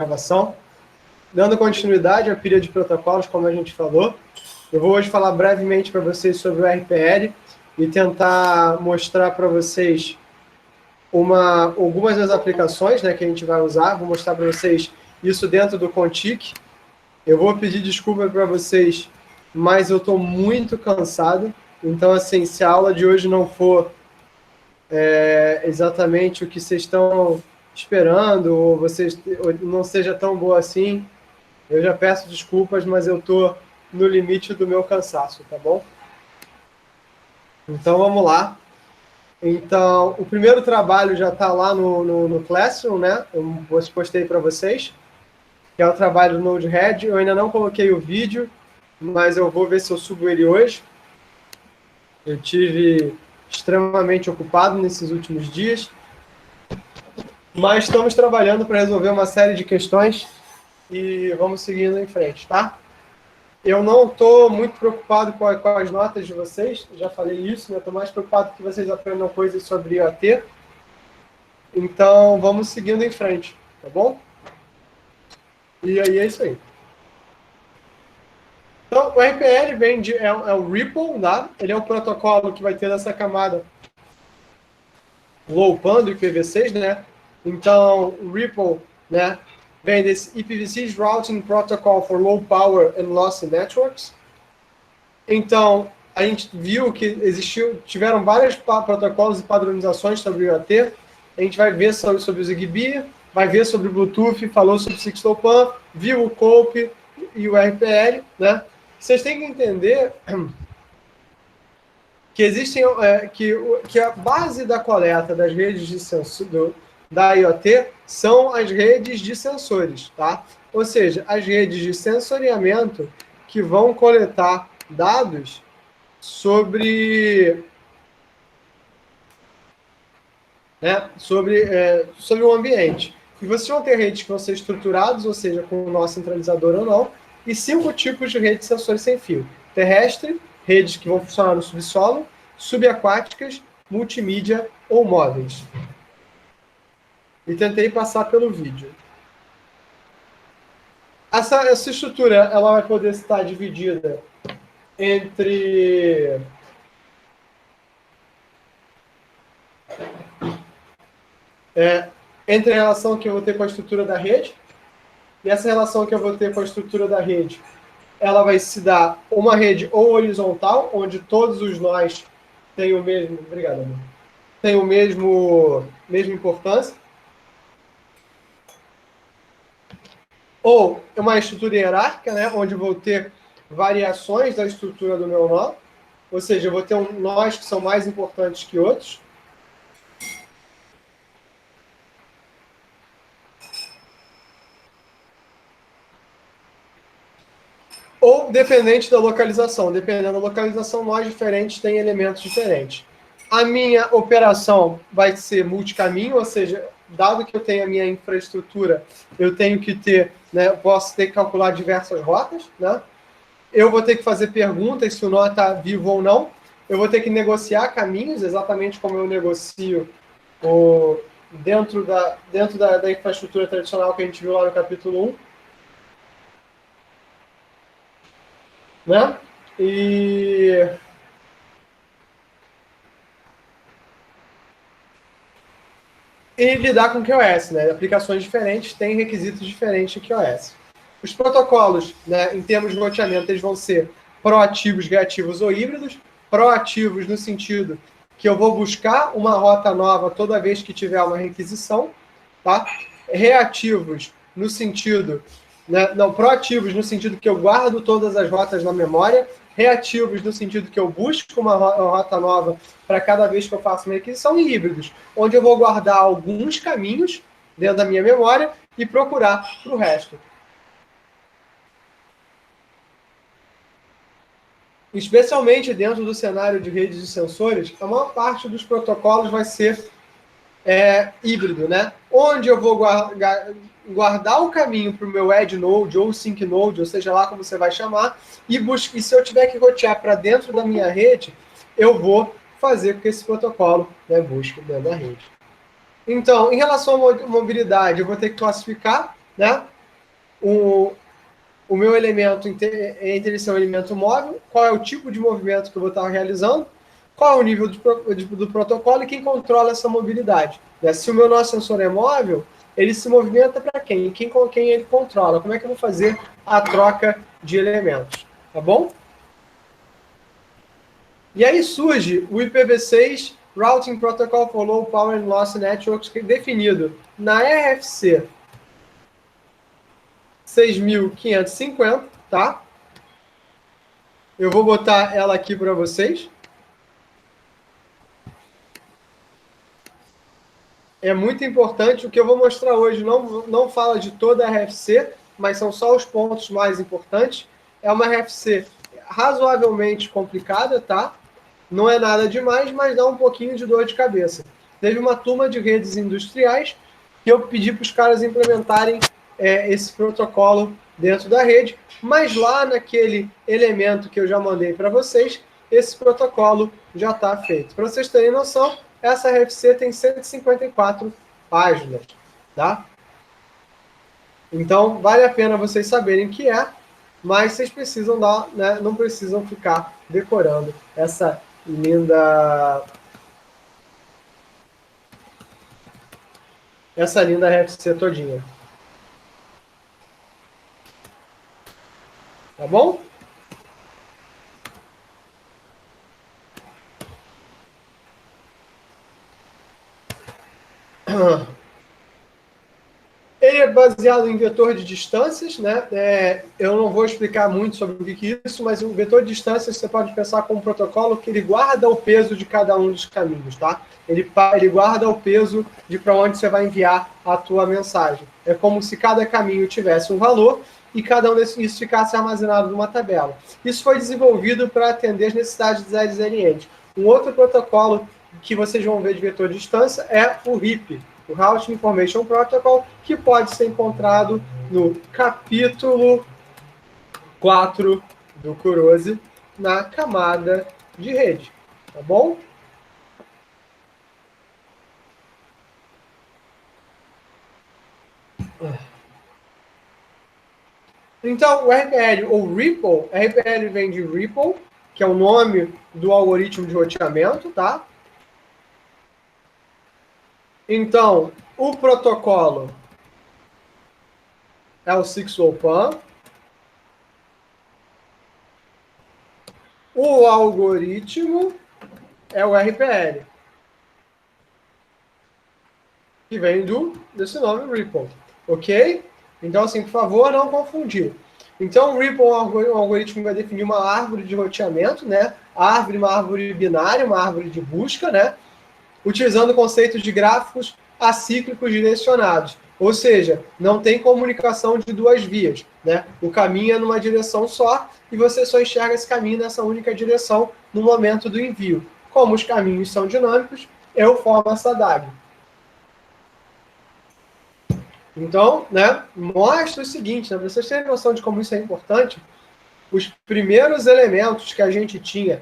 gravação. Dando continuidade à pilha de protocolos, como a gente falou, eu vou hoje falar brevemente para vocês sobre o RPL e tentar mostrar para vocês algumas das aplicações, né, que a gente vai usar. Vou mostrar para vocês isso dentro do Contic. Eu vou pedir desculpa para vocês, mas eu estou muito cansado. Então, assim, se a aula de hoje não for exatamente o que vocês estão esperando, ou não seja tão boa assim, eu já peço desculpas, mas eu estou no limite do meu cansaço, tá bom? Então, vamos lá. Então, o primeiro trabalho já está lá no Classroom, né? Eu postei para vocês, que é o trabalho do Node-RED. Eu ainda não coloquei o vídeo, mas eu vou ver se eu subo ele hoje. Eu tive extremamente ocupado nesses últimos dias, mas estamos trabalhando para resolver uma série de questões e vamos seguindo em frente, tá? Eu não estou muito preocupado com as notas de vocês, já falei isso, né? Estou mais preocupado que vocês aprendam coisas sobre IoT. Então, vamos seguindo em frente, tá bom? E aí é isso aí. Então, o RPL é o Ripple, tá? Ele é o protocolo que vai ter essa camada low-pan do IPv6, né? Então, o Ripple, né, vem desse IPv6 Routing Protocol for Low Power and Lossy Networks. Então, a gente viu que tiveram vários protocolos e padronizações sobre o IoT. A gente vai ver sobre o Zigbee, vai ver sobre o Bluetooth, falou sobre o 6LoWPAN, viu o COAP e o RPL, né? Vocês têm que entender que existem que a base da coleta das redes de sensor da IoT são as redes de sensores, tá? Ou seja, as redes de sensoriamento que vão coletar dados sobre o ambiente. E vocês vão ter redes que vão ser estruturadas, ou seja, com o nó centralizador ou não, e 5 tipos de redes de sensores sem fio. Terrestre, redes que vão funcionar no subsolo, subaquáticas, multimídia ou móveis. E tentei passar pelo vídeo. Essa estrutura ela vai poder estar dividida entre a relação que eu vou ter com a estrutura da rede, e essa relação que eu vou ter com a estrutura da rede, ela vai se dar uma rede ou horizontal, onde todos os nós têm o mesmo, obrigado, amor, têm o mesma importância, ou uma estrutura hierárquica, né, onde eu vou ter variações da estrutura do meu nó, ou seja, eu vou ter nós que são mais importantes que outros. Ou dependente da localização. Dependendo da localização, nós diferentes têm elementos diferentes. A minha operação vai ser multicaminho, ou seja, dado que eu tenho a minha infraestrutura, eu tenho que ter, né, eu posso ter que calcular diversas rotas, né? Eu vou ter que fazer perguntas se o nó está vivo ou não. Eu vou ter que negociar caminhos, exatamente como eu negocio dentro da infraestrutura tradicional que a gente viu lá no capítulo 1. Né? E lidar com QoS, né? Aplicações diferentes têm requisitos diferentes de QoS. Os protocolos, né, em termos de roteamento, eles vão ser proativos, reativos ou híbridos. Proativos no sentido que eu vou buscar uma rota nova toda vez que tiver uma requisição, tá? Reativos no sentido, né, não, proativos no sentido que eu guardo todas as rotas na memória, reativos no sentido que eu busco uma rota nova para cada vez que eu faço uma requisição, e híbridos, onde eu vou guardar alguns caminhos dentro da minha memória e procurar para o resto. Especialmente dentro do cenário de redes de sensores, a maior parte dos protocolos vai ser híbrido, né? Onde eu vou guardar o caminho para o meu Edge Node ou Sync Node, ou seja lá como você vai chamar, e se eu tiver que rotear para dentro da minha rede, eu vou fazer com que esse protocolo, né, busque dentro da rede. Então, em relação à mobilidade, eu vou ter que classificar, né, o meu elemento, entre ele ser um elemento móvel, qual é o tipo de movimento que eu vou estar realizando, qual é o nível do protocolo e quem controla essa mobilidade. Né? Se o meu nó sensor é móvel, ele se movimenta para quem? Quem ele controla? Como é que eu vou fazer a troca de elementos? Tá bom? E aí surge o IPv6 Routing Protocol for Low Power and Loss Networks, que é definido na RFC 6550, tá? Eu vou botar ela aqui para vocês. É muito importante. O que eu vou mostrar hoje não fala de toda a RFC, mas são só os pontos mais importantes. É uma RFC razoavelmente complicada, tá? Não é nada demais, mas dá um pouquinho de dor de cabeça. Teve uma turma de redes industriais que eu pedi para os caras implementarem esse protocolo dentro da rede, mas lá naquele elemento que eu já mandei para vocês, esse protocolo já está feito. Para vocês terem noção, essa RFC tem 154 páginas, tá? Então, vale a pena vocês saberem o que é, mas vocês precisam dar, né, não precisam ficar decorando essa linda RFC todinha. Tá bom? Ele é baseado em vetor de distâncias, né? Eu não vou explicar muito sobre o que é isso, mas o vetor de distâncias você pode pensar como um protocolo que ele guarda o peso de cada um dos caminhos, tá? Ele guarda o peso de para onde você vai enviar a tua mensagem. É como se cada caminho tivesse um valor e cada um desses ficasse armazenado numa tabela. Isso foi desenvolvido para atender as necessidades dos LZNs. Um outro protocolo que vocês vão ver de vetor de distância é o RIP, o Routing Information Protocol, que pode ser encontrado no capítulo 4 do Kurose, na camada de rede. Tá bom? Então, o RPL, ou Ripple, RPL vem de Ripple, que é o nome do algoritmo de roteamento, tá? Então, o protocolo é o 6LoWPAN. O algoritmo é o RPL, que vem desse nome Ripple, ok? Então, assim, por favor, não confundir. Então, o Ripple é um algoritmo que vai definir uma árvore de roteamento, né? Uma árvore binária, uma árvore de busca, né? Utilizando o conceito de gráficos acíclicos direcionados. Ou seja, não tem comunicação de duas vias, né? O caminho é numa direção só e você só enxerga esse caminho nessa única direção no momento do envio. Como os caminhos são dinâmicos, eu formo essa DAG. Então, né, mostra o seguinte, né, para vocês terem noção de como isso é importante, os primeiros elementos que a gente tinha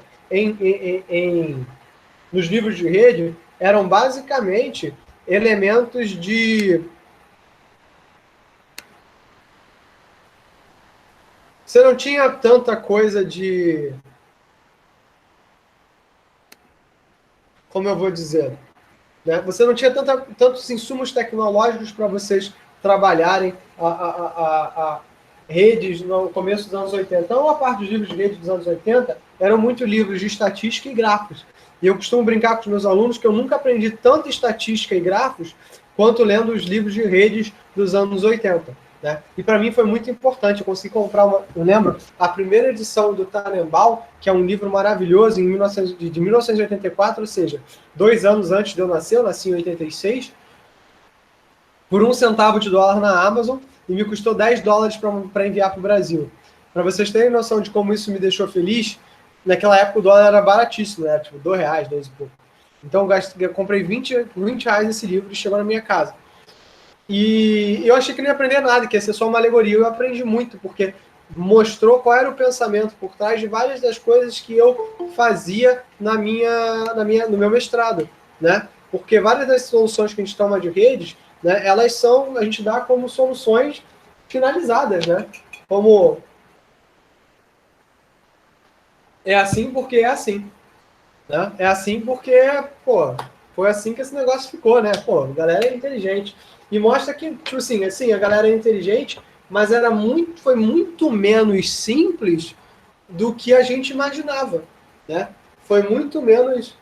nos livros de rede eram basicamente elementos de... Você não tinha tanta coisa de... Como eu vou dizer? Né? Você não tinha tantos insumos tecnológicos para vocês trabalharem a redes no começo dos anos 80. Então, a parte dos livros de rede dos anos 80 eram muito livros de estatística e grafos. E eu costumo brincar com os meus alunos que eu nunca aprendi tanta estatística e grafos quanto lendo os livros de redes dos anos 80. Né? E para mim foi muito importante. Eu consegui comprar eu lembro, a primeira edição do Tannenbaum, que é um livro maravilhoso, de 1984, ou seja, 2 anos antes de eu nascer, eu nasci em 86, por $1 na Amazon, e me custou $10 para enviar para o Brasil. Para vocês terem noção de como isso me deixou feliz, naquela época o dólar era baratíssimo, né? Tipo R$2, 2 e pouco. Então eu comprei por 20 reais esse livro e chegou na minha casa. E eu achei que não ia aprender nada, que ia ser só uma alegoria. Eu aprendi muito, porque mostrou qual era o pensamento por trás de várias das coisas que eu fazia no meu mestrado, né? Porque várias das soluções que a gente toma de redes, né, a gente dá como soluções finalizadas, né? Como é assim porque é assim, né? É assim porque, pô, foi assim que esse negócio ficou, né? Pô, a galera é inteligente. E mostra que, tipo assim, a galera é inteligente, mas foi muito menos simples do que a gente imaginava, né? Foi muito menos,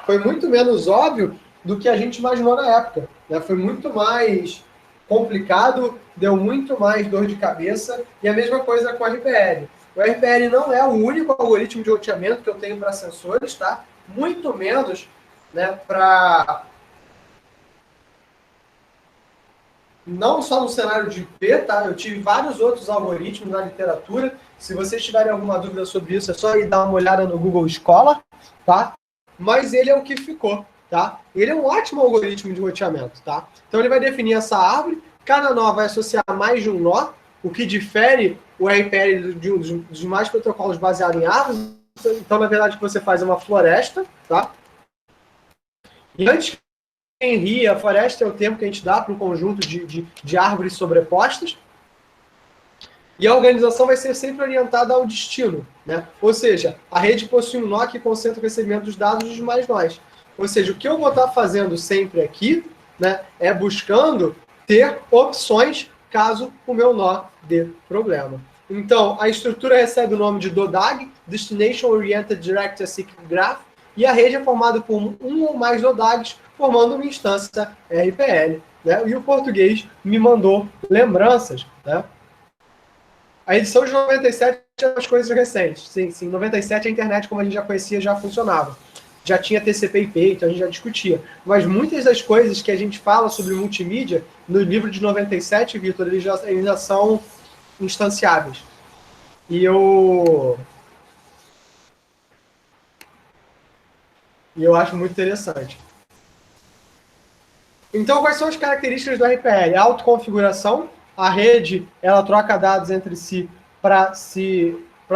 foi muito menos óbvio do que a gente imaginou na época, né? Foi muito mais complicado, deu muito mais dor de cabeça, e a mesma coisa com o RPL. O RPL não é o único algoritmo de roteamento que eu tenho para sensores, tá? Muito menos, né, para não só no cenário de IP, tá? Eu tive vários outros algoritmos na literatura. Se vocês tiverem alguma dúvida sobre isso, é só ir dar uma olhada no Google Scholar, tá? Mas ele é o que ficou, tá? Ele é um ótimo algoritmo de roteamento, tá? Então ele vai definir essa árvore, cada nó vai associar mais de um nó, o que difere o RPL dos demais protocolos baseados em árvores. Então, na verdade, o que você faz é uma floresta, tá? E antes a floresta é o termo que a gente dá para um conjunto de árvores sobrepostas. E a organização vai ser sempre orientada ao destino, né? Ou seja, a rede possui um nó que concentra o recebimento dos dados dos demais nós. Ou seja, o que eu vou estar fazendo sempre aqui, né, é buscando ter opções caso o meu nó dê problema. Então, a estrutura recebe o nome de DODAG, Destination Oriented Direct Acyclic Graph, e a rede é formada por um ou mais DODAGs, formando uma instância RPL. Né? E o português me mandou lembranças, né? A edição de 97 é das coisas recentes. Sim, em 97 a internet, como a gente já conhecia, já funcionava. Já tinha TCP/IP, então a gente já discutia. Mas muitas das coisas que a gente fala sobre multimídia, no livro de 97, Vitor, eles ainda são instanciáveis. E eu acho muito interessante. Então, quais são as características do RPL? A autoconfiguração. A rede, ela troca dados entre si para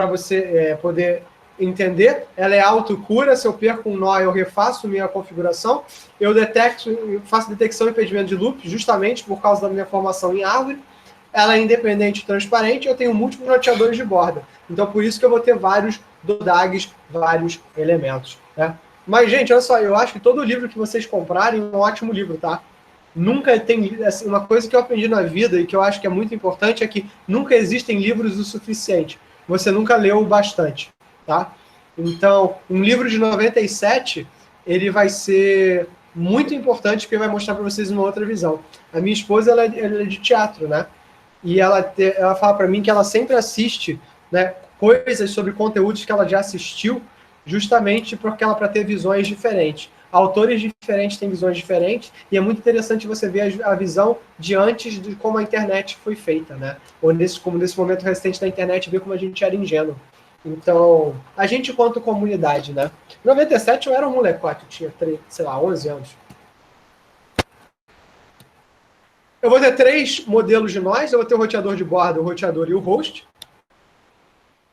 você poder entender. Ela é autocura. Se eu perco um nó, eu refaço minha configuração. Eu faço detecção e impedimento de loop, justamente por causa da minha formação em árvore. Ela é independente e transparente. Eu tenho múltiplos roteadores de borda. Então, por isso que eu vou ter vários DODAGs, vários elementos. Né? Mas, gente, olha só, eu acho que todo livro que vocês comprarem é um ótimo livro, tá? Nunca tem... Assim, uma coisa que eu aprendi na vida e que eu acho que é muito importante é que nunca existem livros o suficiente. Você nunca leu bastante, tá? Então, um livro de 97, ele vai ser muito importante porque vai mostrar para vocês uma outra visão. A minha esposa, ela é de teatro, né? E ela fala para mim que ela sempre assiste, né, coisas sobre conteúdos que ela já assistiu, justamente para ter visões diferentes. Autores diferentes têm visões diferentes, e é muito interessante você ver a visão de antes de como a internet foi feita, né? Ou como nesse momento recente da internet, ver como a gente era ingênuo. Então, a gente quanto comunidade, né? Em 97 eu era um molecote, eu tinha, 11 anos. Eu vou ter 3 modelos de nós, eu vou ter o roteador de borda, o roteador e o host,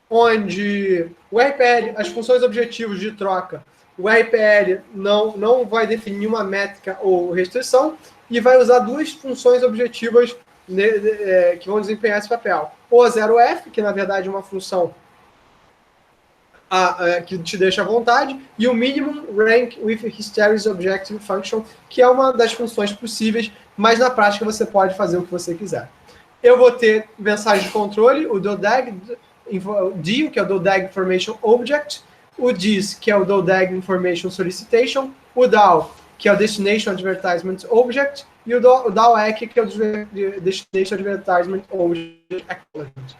onde o RPL, as funções objetivos de troca, o RPL não vai definir uma métrica ou restrição e vai usar 2 funções objetivas que vão desempenhar esse papel. O 0F, que na verdade é uma função que te deixa à vontade, e o Minimum Rank with Hysteresis Objective Function, que é uma das funções possíveis, mas na prática você pode fazer o que você quiser. Eu vou ter mensagem de controle, o DODAG, DIO, que é o DODAG Information Object, o DIS, que é o DODAG Information Solicitation, o DAO, que é o Destination Advertisement Object, e o DAO-EC, que é o Destination Advertisement Object Acknowledgement.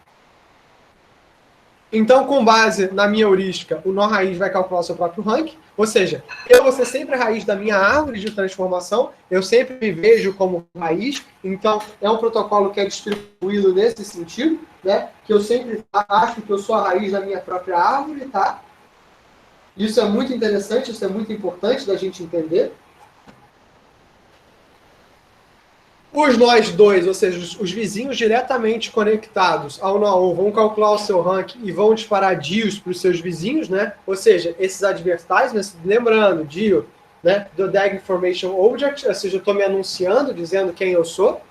Então, com base na minha heurística, o nó raiz vai calcular o seu próprio rank, ou seja, eu vou ser sempre a raiz da minha árvore de transformação, eu sempre me vejo como raiz, então é um protocolo que é distribuído nesse sentido, né? Que eu sempre acho que eu sou a raiz da minha própria árvore, tá? Isso é muito interessante, isso é muito importante da gente entender. Os nós dois, ou seja, os vizinhos diretamente conectados ao nó vão calcular o seu rank e vão disparar DIOs para os seus vizinhos, né? Ou seja, esses advertisements, lembrando, DIO, né? DODAG Information Object, ou seja, eu estou me anunciando, dizendo quem eu sou.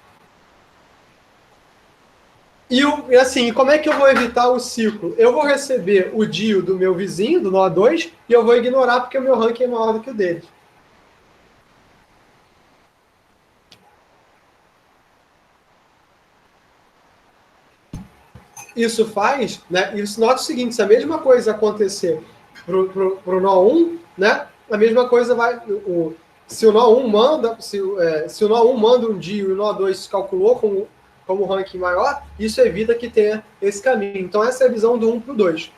E assim, como é que eu vou evitar o ciclo? Eu vou receber o DIO do meu vizinho, do nó 2, e eu vou ignorar porque o meu ranking é maior do que o dele. Isso faz, né? Isso nota o seguinte: se a mesma coisa acontecer para o nó 1, né? A mesma coisa vai. Se o nó 1 manda, se o nó 1 manda um DIO e o nó 2 se calculou como ranking maior, isso evita que tenha esse caminho. Então, essa é a visão do 1 para o 2.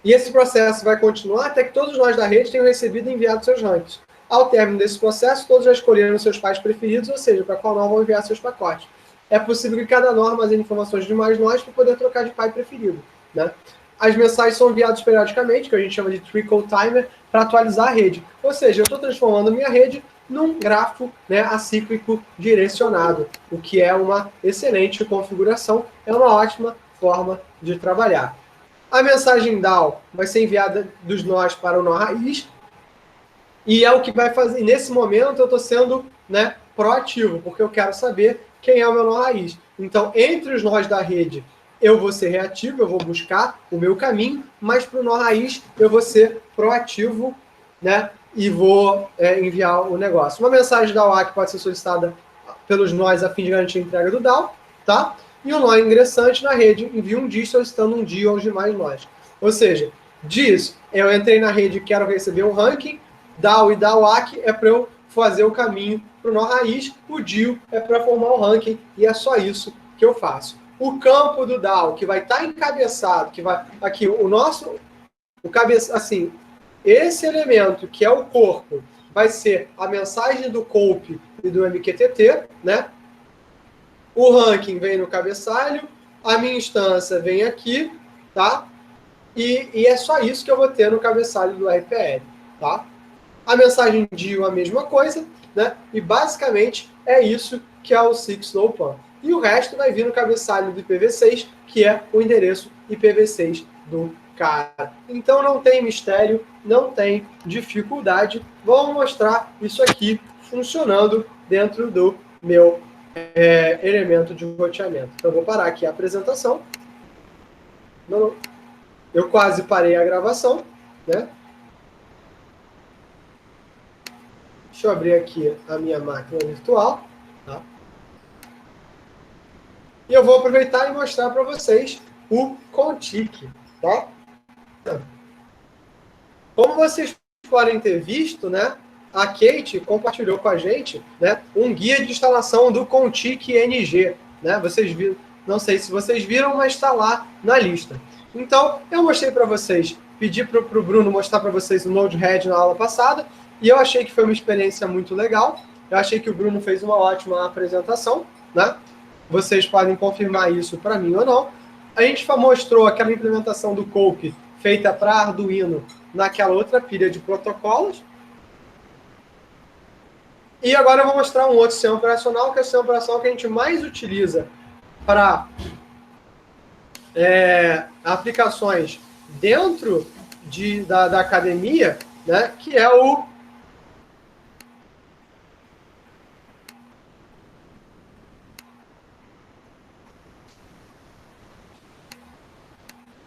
E esse processo vai continuar até que todos nós da rede tenham recebido e enviado seus rankings. Ao término desse processo, todos já escolheram seus pais preferidos, ou seja, para qual nó vão enviar seus pacotes. É possível que cada nó armazene informações de mais nós para poder trocar de pai preferido. Né? As mensagens são enviadas periodicamente, que a gente chama de trickle timer, para atualizar a rede. Ou seja, eu estou transformando a minha rede num grafo, né, acíclico direcionado, o que é uma excelente configuração, é uma ótima forma de trabalhar. A mensagem DAO vai ser enviada dos nós para o nó raiz, e é o que vai fazer. Nesse momento, eu estou sendo, né, proativo, porque eu quero saber quem é o meu nó raiz. Então, entre os nós da rede, eu vou ser reativo, eu vou buscar o meu caminho, mas para o nó raiz, eu vou ser proativo, né, e vou enviar o negócio. Uma mensagem DAO que pode ser solicitada pelos nós a fim de garantir a entrega do DAO, tá? E o nó ingressante na rede envia um DIS solicitando um DIO aos demais nós. Ou seja, DIS, eu entrei na rede e quero receber um ranking, DAO e DAOAC é para eu fazer o caminho para o nó raiz, o DIO é para formar o ranking, e é só isso que eu faço. O campo do DAO, que vai estar encabeçado, que vai aqui, assim, esse elemento, que é o corpo, vai ser a mensagem do COPE e do MQTT, né? O ranking vem no cabeçalho, a minha instância vem aqui, tá? E é só isso que eu vou ter no cabeçalho do RPL, tá? A mensagem DIO a mesma coisa, né? E basicamente é isso que é o SIG/LowPan. E o resto vai vir no cabeçalho do IPv6, que é o endereço IPv6 do cara. Então não tem mistério, não tem dificuldade. Vamos mostrar isso aqui funcionando dentro do meu elemento de roteamento. Então, eu vou parar aqui a apresentação. Não, eu quase parei a gravação, né? Deixa eu abrir aqui a minha máquina virtual. Tá? E eu vou aproveitar e mostrar para vocês o Contic. Tá? Como vocês podem ter visto, né? A Kate compartilhou com a gente, né, um guia de instalação do Contic NG. Né? Vocês viram, não sei se vocês viram, mas está lá na lista. Então, eu mostrei para vocês, pedi para o Bruno mostrar para vocês o Node-RED na aula passada, e eu achei que foi uma experiência muito legal. Eu achei que o Bruno fez uma ótima apresentação. Né? Vocês podem confirmar isso para mim ou não. A gente mostrou aquela implementação do COPE feita para Arduino naquela outra pilha de protocolos. E agora eu vou mostrar um outro sistema operacional, que é o sistema operacional que a gente mais utiliza para aplicações dentro da academia, né, que é o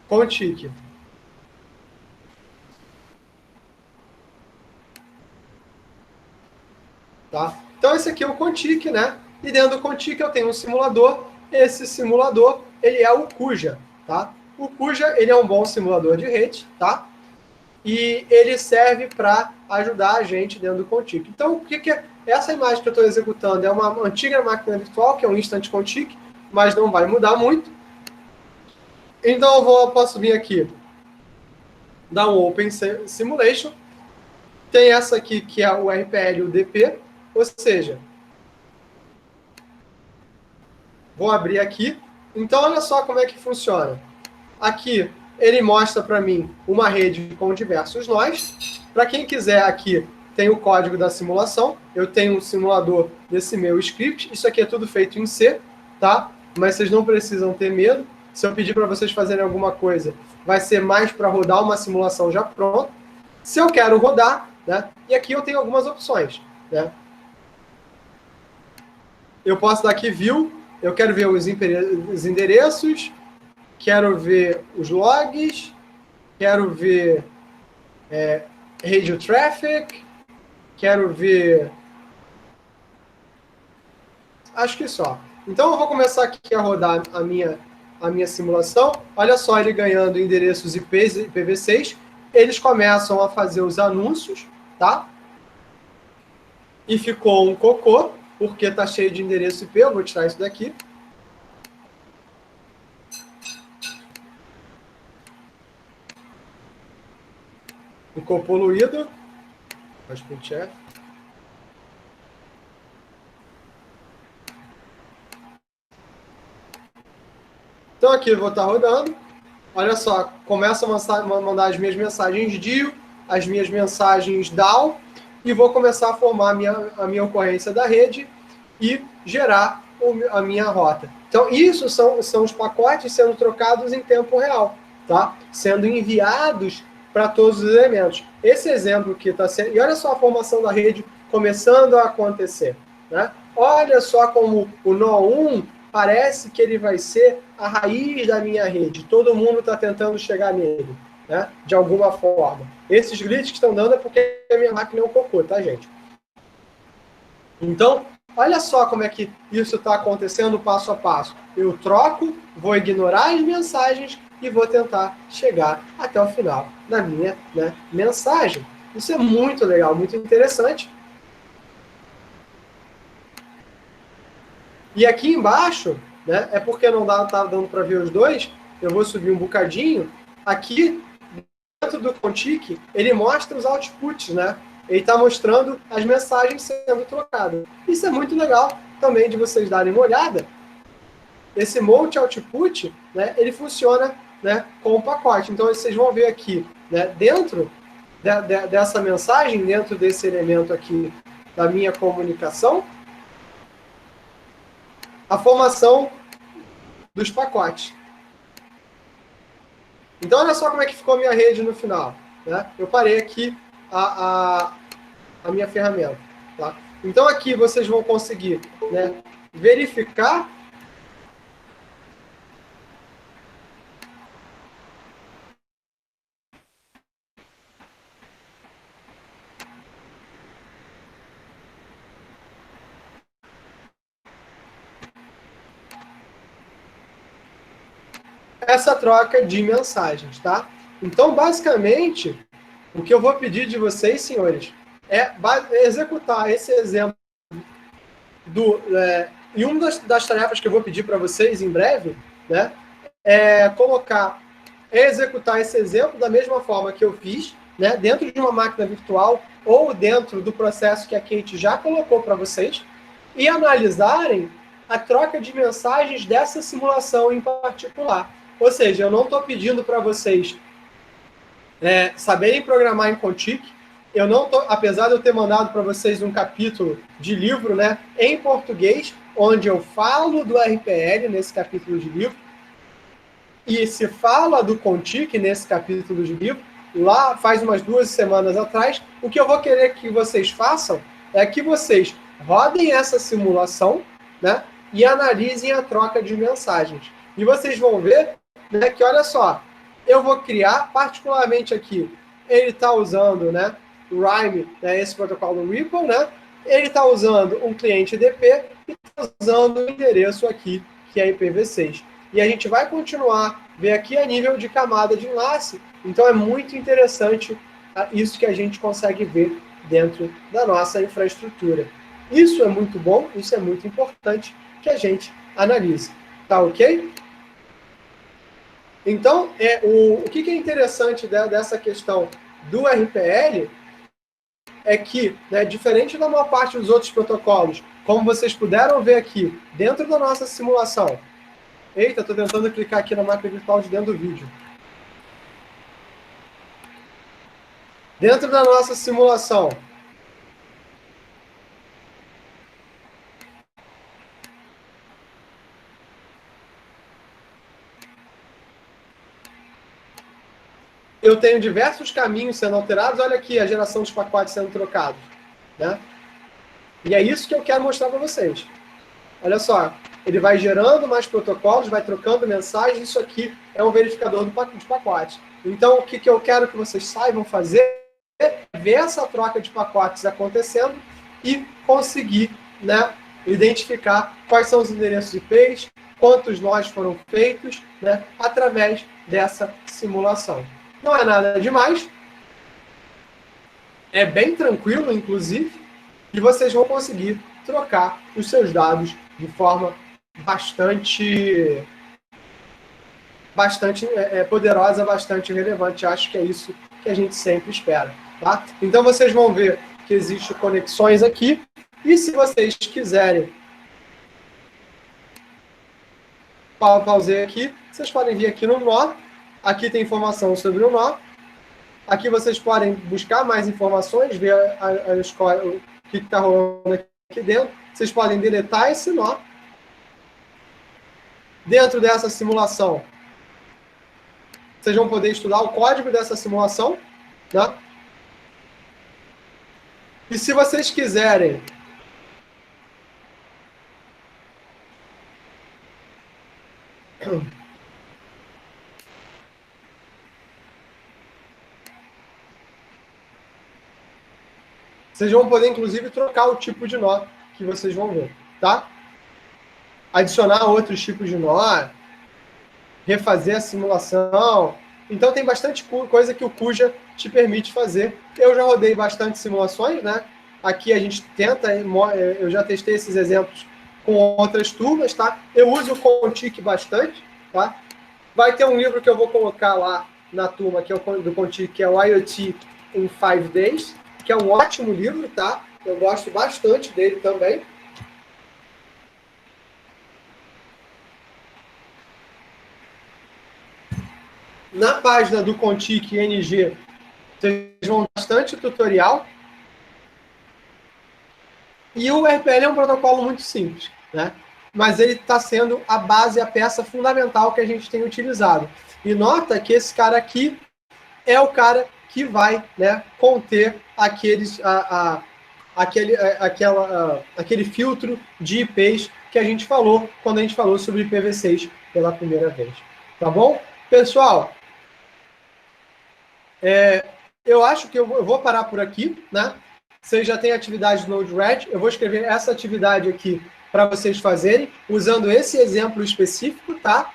Contic. Tá? Então, esse aqui é o Contic, né? E dentro do Contic eu tenho um simulador. Esse simulador, ele é o Kuja, tá? O Kuja, ele é um bom simulador de rede, tá? E ele serve para ajudar a gente dentro do Contic. Então, o que é? Essa imagem que eu estou executando é uma antiga máquina virtual, que é um Instant Contic, mas não vai mudar muito. Então, posso vir aqui, dar um Open Simulation. Tem essa aqui, que é o RPL e o DP, ou seja, vou abrir aqui. Então, olha só como é que funciona. Aqui, ele mostra para mim uma rede com diversos nós. Para quem quiser, aqui tem o código da simulação. Eu tenho um simulador desse meu script. Isso aqui é tudo feito em C, tá? Mas vocês não precisam ter medo. Se eu pedir para vocês fazerem alguma coisa, vai ser mais para rodar uma simulação já pronta. Se eu quero rodar, né? E aqui eu tenho algumas opções, né? Eu posso dar aqui View, eu quero ver os endereços, quero ver os logs, quero ver radio traffic, quero ver... Acho que só. Então, eu vou começar aqui a rodar a minha simulação. Olha só ele ganhando endereços IPs e IPv6. Eles começam a fazer os anúncios, tá? E ficou um cocô, porque está cheio de endereço IP. Eu vou tirar isso daqui. Ficou poluído. Faz print F. Então aqui eu vou estar rodando. Olha só, começa a mandar as minhas mensagens DIO, as minhas mensagens DAO, e vou começar a formar a minha ocorrência da rede e gerar a minha rota. Então, isso são os pacotes sendo trocados em tempo real, tá? Sendo enviados para todos os elementos. Esse exemplo que está sendo... E olha só a formação da rede começando a acontecer, né? Olha só como o nó 1 parece que ele vai ser a raiz da minha rede. Todo mundo está tentando chegar nele, né? De alguma forma. Esses glitches que estão dando é porque a minha máquina é um cocô, tá, gente? Então, olha só como é que isso está acontecendo passo a passo. Eu troco, vou ignorar as mensagens e vou tentar chegar até o final da minha, né, mensagem. Isso é muito legal, muito interessante. E aqui embaixo, né, é porque não está dando para ver os dois, eu vou subir um bocadinho. Aqui, dentro do Contic, ele mostra os outputs, né? Ele está mostrando as mensagens sendo trocadas. Isso é muito legal também de vocês darem uma olhada. Esse multi-output, né, ele funciona, né, com o pacote. Então, vocês vão ver aqui, né, dentro dessa mensagem, dentro desse elemento aqui da minha comunicação, a formação dos pacotes. Então, olha só como é que ficou a minha rede no final, né? Eu parei aqui a minha ferramenta, tá? Então, aqui vocês vão conseguir, né, verificar essa troca de mensagens, tá? Então, basicamente, o que eu vou pedir de vocês, senhores, é executar esse exemplo e uma das tarefas que eu vou pedir para vocês em breve, né, é executar esse exemplo da mesma forma que eu fiz, né, dentro de uma máquina virtual ou dentro do processo que a Kate já colocou para vocês, e analisarem a troca de mensagens dessa simulação em particular. Ou seja, eu não estou pedindo para vocês saberem programar em Contic. Eu não tô, apesar de eu ter mandado para vocês um capítulo de livro, né, em português, onde eu falo do RPL nesse capítulo de livro, e se fala do Contic nesse capítulo de livro, lá faz umas 2 semanas atrás. O que eu vou querer que vocês façam é que vocês rodem essa simulação, né, e analisem a troca de mensagens. E vocês vão ver, né, que, olha só, eu vou criar, particularmente aqui, ele está usando, né, o Rime, né, esse protocolo Ripple, né, ele está usando um cliente DP e está usando o endereço aqui, que é IPv6. E a gente vai continuar a ver aqui a nível de camada de enlace. Então é muito interessante isso que a gente consegue ver dentro da nossa infraestrutura. Isso é muito bom, isso é muito importante que a gente analise. Tá ok? Então, o que é interessante dessa questão do RPL é que, né, diferente da maior parte dos outros protocolos, como vocês puderam ver aqui, dentro da nossa simulação... Eita, estou tentando clicar aqui na máquina virtual de dentro do vídeo. Dentro da nossa simulação, eu tenho diversos caminhos sendo alterados. Olha aqui a geração dos pacotes sendo trocados, né? E é isso que eu quero mostrar para vocês. Olha só, ele vai gerando mais protocolos, vai trocando mensagens, isso aqui é um verificador de pacotes. Então, o que eu quero que vocês saibam fazer é ver essa troca de pacotes acontecendo e conseguir, né, identificar quais são os endereços IPs, quantos nós foram feitos, né, através dessa simulação. Não é nada demais, é bem tranquilo, inclusive, e vocês vão conseguir trocar os seus dados de forma bastante poderosa, bastante relevante. Acho que é isso que a gente sempre espera. Tá? Então, vocês vão ver que existem conexões aqui, e se vocês quiserem, pausei aqui, vocês podem vir aqui no nó, aqui tem informação sobre o nó, aqui vocês podem buscar mais informações, ver a escola, o que está rolando aqui dentro, vocês podem deletar esse nó. Dentro dessa simulação, vocês vão poder estudar o código dessa simulação, né? E se vocês quiserem vocês vão poder, inclusive, trocar o tipo de nó que vocês vão ver, tá? Adicionar outros tipos de nó, refazer a simulação. Então, tem bastante coisa que o Kuja te permite fazer. Eu já rodei bastante simulações, né? Aqui a gente tenta, eu já testei esses exemplos com outras turmas, tá? Eu uso o Contic bastante, tá? Vai ter um livro que eu vou colocar lá na turma, que é o do Contic, que é o IoT in 5 Days, que é um ótimo livro, tá? Eu gosto bastante dele também. Na página do Contic NG, vocês vão bastante tutorial. E o RPL é um protocolo muito simples, né? Mas ele está sendo a base, a peça fundamental que a gente tem utilizado. E nota que esse cara aqui é o cara que vai, né, conter aquele filtro de IPs que a gente falou quando a gente falou sobre IPv6 pela primeira vez. Tá bom? Pessoal, eu acho que eu vou parar por aqui, né? Vocês já têm atividade do Node-RED. Eu vou escrever essa atividade aqui para vocês fazerem, usando esse exemplo específico, tá?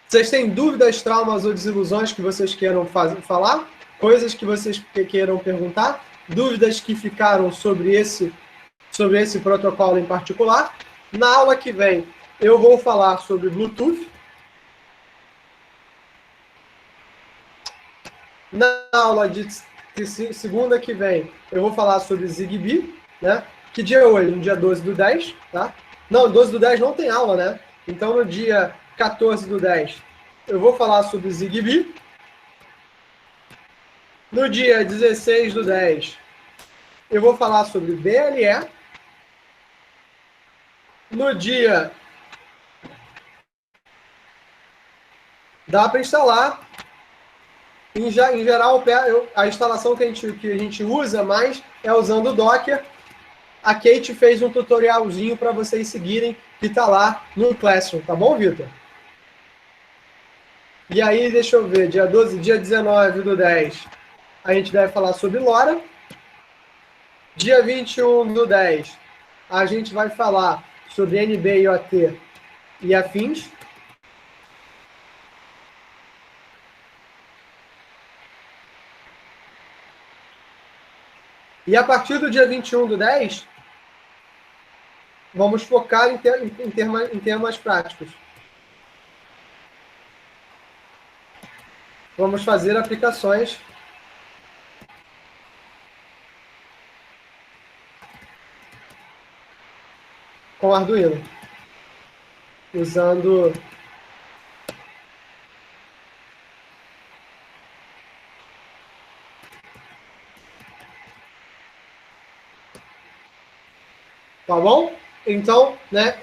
Vocês têm dúvidas, traumas ou desilusões que vocês queiram falar? Coisas que vocês queiram perguntar? Dúvidas que ficaram sobre esse protocolo em particular? Na aula que vem, eu vou falar sobre Bluetooth. Na aula de segunda que vem, eu vou falar sobre Zigbee, né? Que dia é hoje? No dia 12/10, tá? Não, 12/10 não tem aula, né? Então, no dia 14/10, eu vou falar sobre Zigbee. No dia 16/10, eu vou falar sobre BLE. No dia... Dá para instalar. Em geral, a instalação que a gente usa mais é usando o Docker. A Kate fez um tutorialzinho para vocês seguirem, que está lá no Classroom. Tá bom, Vitor? E aí, deixa eu ver, dia 19/10, a gente deve falar sobre LoRa. Dia 21/10, a gente vai falar sobre NB-IoT e afins. E a partir do dia 21/10, vamos focar em temas práticos. Vamos fazer aplicações com Arduino, usando tá bom? Então, né,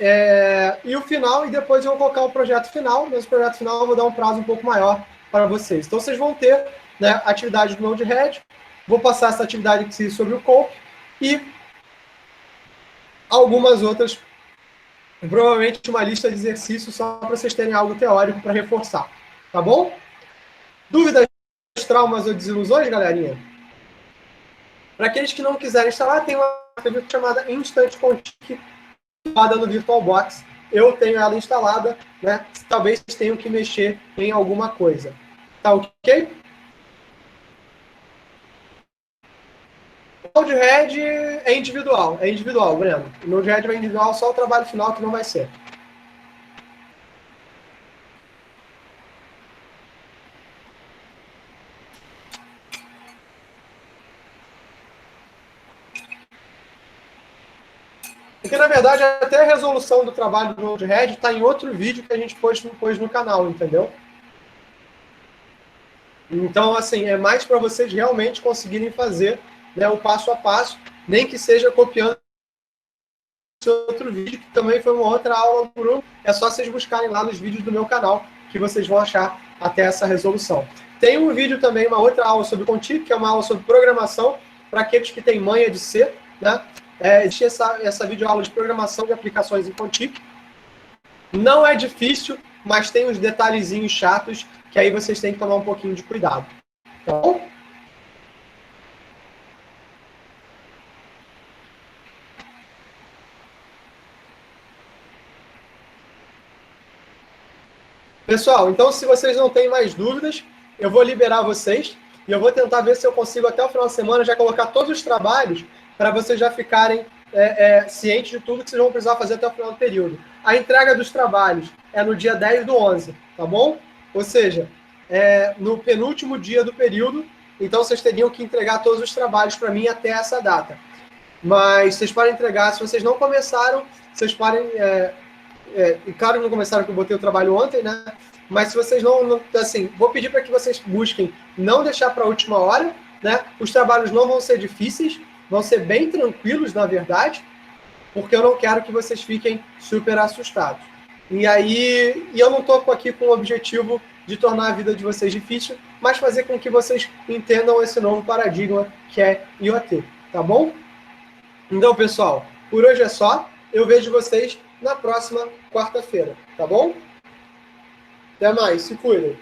e o final, e depois eu vou colocar o projeto final, mas o projeto final eu vou dar um prazo um pouco maior para vocês. Então, vocês vão ter, né, atividade do Node-RED, vou passar essa atividade aqui sobre o COP e algumas outras provavelmente uma lista de exercícios só para vocês terem algo teórico para reforçar, tá bom? Dúvidas, traumas ou desilusões, galerinha? Para aqueles que não quiserem instalar, tem uma ferramenta chamada Instant Config no VirtualBox. Eu tenho ela instalada, né? Talvez tenham que mexer em alguma coisa. Tá ok? O Node-RED é individual, Breno. O Node-RED vai individual, só o trabalho final que não vai ser. Porque, na verdade, até a resolução do trabalho do Node-RED está em outro vídeo que a gente pôs no canal, entendeu? Então, assim, é mais para vocês realmente conseguirem fazer, né, o passo a passo, nem que seja copiando esse outro vídeo, que também foi uma outra aula do Bruno. É só vocês buscarem lá nos vídeos do meu canal, que vocês vão achar até essa resolução. Tem um vídeo também, uma outra aula sobre Contic, que é uma aula sobre programação, para aqueles que têm manha de C, né? Existe essa videoaula de programação de aplicações em Contic. Não é difícil, mas tem uns detalhezinhos chatos que aí vocês têm que tomar um pouquinho de cuidado. Tá bom? Pessoal, então se vocês não têm mais dúvidas, eu vou liberar vocês e eu vou tentar ver se eu consigo até o final de semana já colocar todos os trabalhos para vocês já ficarem cientes de tudo que vocês vão precisar fazer até o final do período. A entrega dos trabalhos é no dia 10/11, tá bom? Ou seja, no penúltimo dia do período, então vocês teriam que entregar todos os trabalhos para mim até essa data. Mas vocês podem entregar, se vocês não começaram, vocês podem... e claro que não começaram, que eu botei o trabalho ontem, né? Mas se vocês não assim, vou pedir para que vocês busquem não deixar para a última hora, né? Os trabalhos não vão ser difíceis, vão ser bem tranquilos, na verdade, porque eu não quero que vocês fiquem super assustados. E aí, eu não estou aqui com o objetivo de tornar a vida de vocês difícil, mas fazer com que vocês entendam esse novo paradigma que é IoT, tá bom? Então, pessoal, por hoje é só. Eu vejo vocês na próxima quarta-feira, tá bom? Até mais, se cuidem.